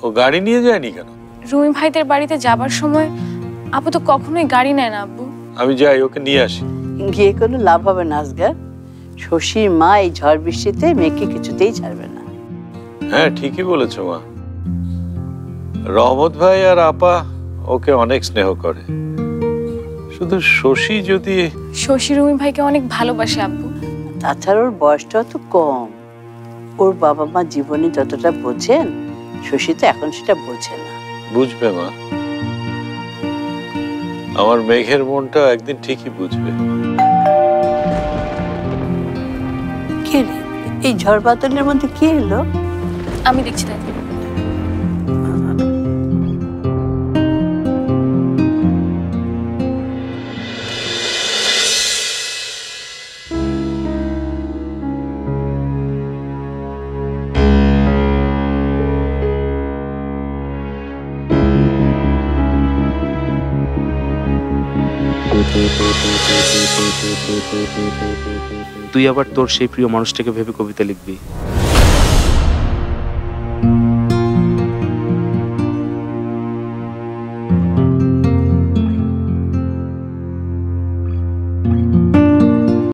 ও গাড়ি নিয়ে যায়নি কেন? রুমি ভাইদের বাড়িতে যাবার সময় আপু তো কখনোই গাড়ি নেয় না আব্বু। আমি যাই, ওকে নিয়ে আসি। গিয়ে কোনো লাভ হবে না আজগার। শশীর মা এই ঝড় বৃষ্টিতে মেয়েকে কিছুতেই ছাড়বে না। হ্যাঁ, ঠিকই বলেছো মা। রহমত ভাই আর আপা ওকে অনেক স্নেহ করে। শুধু শশী যদি... শশী রুমি ভাইকে অনেক ভালোবাসে আব্বু। তাছাড়া ওর বয়সটাও তো কম। ওর বাবা মা জীবনে যতটা বোঝেন, শশী তো এখন সেটা বোঝে না। বুঝবে মা, আমার মেঘের মনটা একদিন ঠিকই বুঝবে। কে রে, এই ঝড় বাদলের মধ্যে কে এলো? আমি দেখছি তাই। তুই আবার তোর সেই প্রিয় মানুষটাকে ভেবে কবিতা লিখবি?